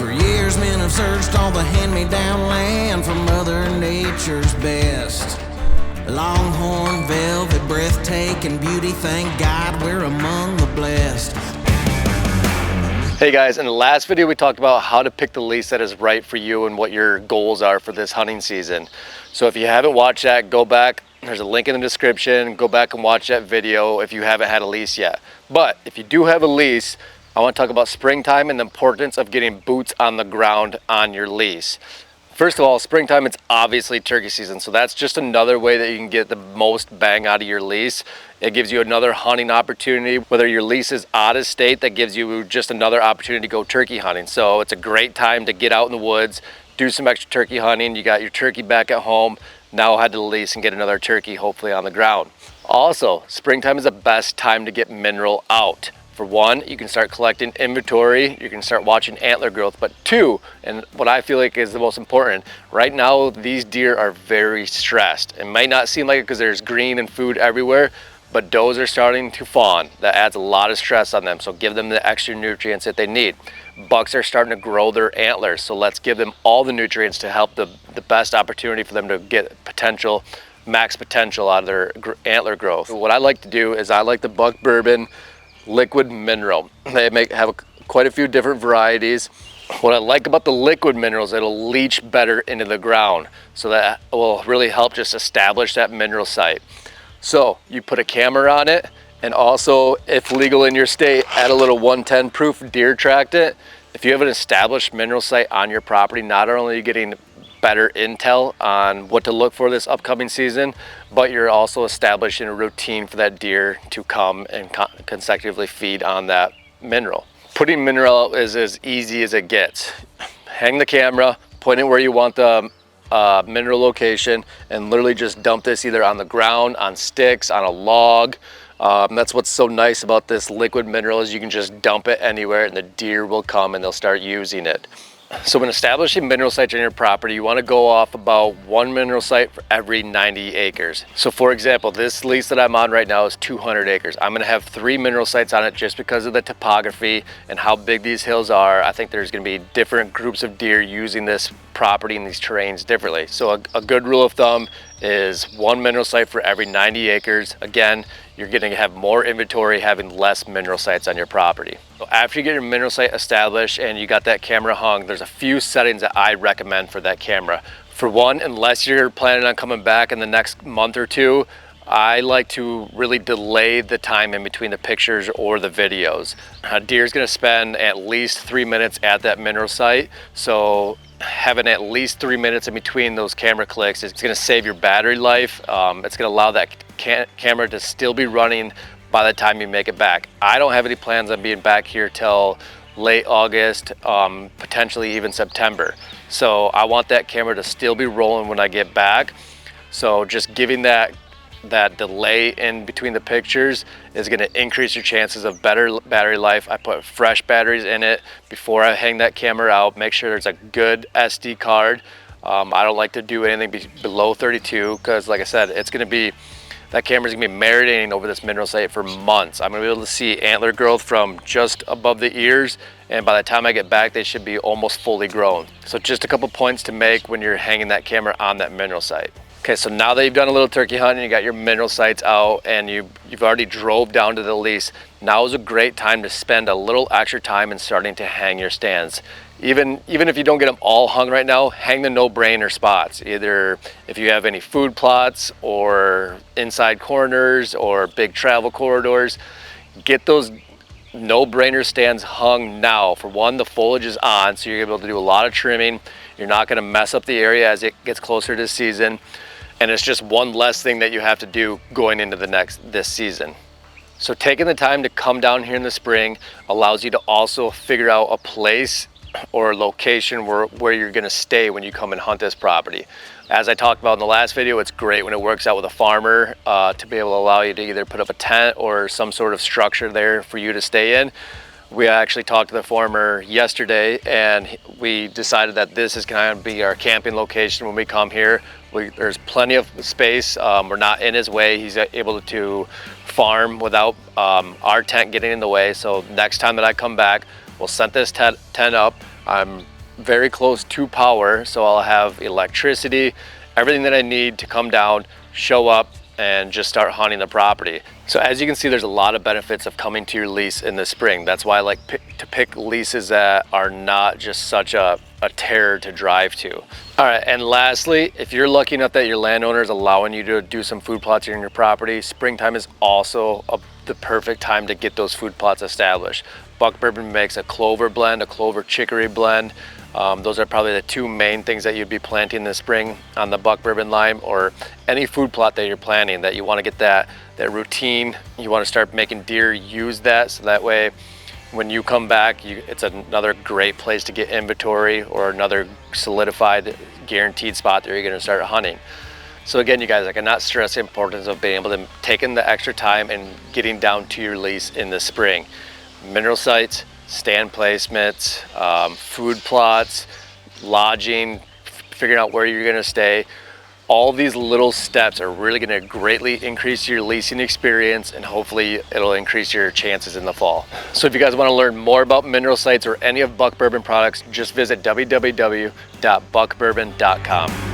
For years men have searched all the hand-me-down land for Mother Nature's best. Longhorn, velvet, breathtaking beauty, thank God we're among the blessed. Hey guys, in the last video we talked about how to pick the lease that is right for you and what your goals are for this hunting season. So if you haven't watched that, go back. There's a link in the description. Go back and watch that video if you haven't had a lease yet. But if you do have a lease, I want to talk about springtime and the importance of getting boots on the ground on your lease. First of all, springtime, it's obviously turkey season, so that's just another way that you can get the most bang out of your lease. It gives you another hunting opportunity. Whether your lease is out of state, that gives you just another opportunity to go turkey hunting. So it's a great time to get out in the woods, do some extra turkey hunting. You got your turkey back at home. Now head to the lease and get another turkey, hopefully on the ground. Also, springtime is the best time to get mineral out. For one, you can start collecting inventory, you can start watching antler growth, but two, and what I feel like is the most important, right now these deer are very stressed. It might not seem like it because there's green and food everywhere, but does are starting to fawn. That adds a lot of stress on them, so give them the extra nutrients that they need. Bucks are starting to grow their antlers, so let's give them all the nutrients to help the best opportunity for them to get max potential out of their antler growth. What I like to do is I like the Buck Bourbon liquid mineral. They have quite a few different varieties. What I like about the liquid minerals, it'll leach better into the ground, so that will really help just establish that mineral site. So you put a camera on it, and also, if legal in your state, add a little 110 proof deer attractant. If you have an established mineral site on your property, not only are you getting better intel on what to look for this upcoming season, but you're also establishing a routine for that deer to come and consecutively feed on that mineral. Putting mineral out is as easy as it gets. Hang the camera, point it where you want the mineral location, and literally just dump this either on the ground, on sticks, on a log. That's what's so nice about this liquid mineral, is you can just dump it anywhere and the deer will come and they'll start using it. So when establishing mineral sites on your property, you want to go off about one mineral site for every 90 acres. So for example, this lease that I'm on right now is 200 acres. I'm going to have 3 mineral sites on it just because of the topography and how big these hills are. I think there's going to be different groups of deer using this property and these terrains differently. So a good rule of thumb is one mineral site for every 90 acres. Again, you're going to have more inventory having less mineral sites on your property. So after you get your mineral site established and you got that camera hung, there's a few settings that I recommend for that camera. For one, unless you're planning on coming back in the next month or two, I like to really delay the time in between the pictures or the videos. A deer is going to spend at least 3 minutes at that mineral site, so having at least 3 minutes in between those camera clicks is going to save your battery life. It's going to allow that camera to still be running by the time you make it back. I don't have any plans on being back here till late August, potentially even September. So I want that camera to still be rolling when I get back. So just giving that delay in between the pictures is going to increase your chances of better battery life. I put fresh batteries in it before I hang that camera out. Make sure there's a good SD card. I don't like to do anything below 32 because, like I said, that camera's gonna be marinating over this mineral site for months. I'm gonna be able to see antler growth from just above the ears, and by the time I get back, they should be almost fully grown. So just a couple points to make when you're hanging that camera on that mineral site. Okay, so now that you've done a little turkey hunting, you got your mineral sites out, and you've already drove down to the lease, now is a great time to spend a little extra time in starting to hang your stands. Even if you don't get them all hung right now, hang the no-brainer spots. Either if you have any food plots or inside corners or big travel corridors, get those no-brainer stands hung now. For one, the foliage is on, so you're able to do a lot of trimming. You're not gonna mess up the area as it gets closer to season. And it's just one less thing that you have to do going into this season. So taking the time to come down here in the spring allows you to also figure out a place or location where you're going to stay when you come and hunt this property. As I talked about in the last video, it's great when it works out with a farmer to be able to allow you to either put up a tent or some sort of structure there for you to stay in. We actually talked to the farmer yesterday, and we decided that this is going to be our camping location when we come here. There's plenty of space. We're not in his way. He's able to farm without our tent getting in the way. So next time that I come back, we'll set this tent up. I'm very close to power, so I'll have electricity, everything that I need to come down, show up, and just start hunting the property. So as you can see, there's a lot of benefits of coming to your lease in the spring. That's why I like to pick leases that are not just such a terror to drive to. All right, and lastly, if you're lucky enough that your landowner is allowing you to do some food plots in your property, springtime is also the perfect time to get those food plots established. Buck Bourbon makes a clover blend, a clover chicory blend. Those are probably the two main things that you'd be planting this spring on the Buck Bourbon line, or any food plot that you're planting that you want to get that routine. You want to start making deer use that, so that way when you come back, it's another great place to get inventory, or another solidified, guaranteed spot that you're going to start hunting. So again, you guys, I cannot stress the importance of being able to take in the extra time and getting down to your lease in the spring. Mineral sites, stand placements, food plots, lodging, figuring out where you're going to stay. All these little steps are really going to greatly increase your leasing experience, and hopefully it'll increase your chances in the fall. So if you guys want to learn more about mineral sites or any of Buck Bourbon products, just visit www.buckbourbon.com.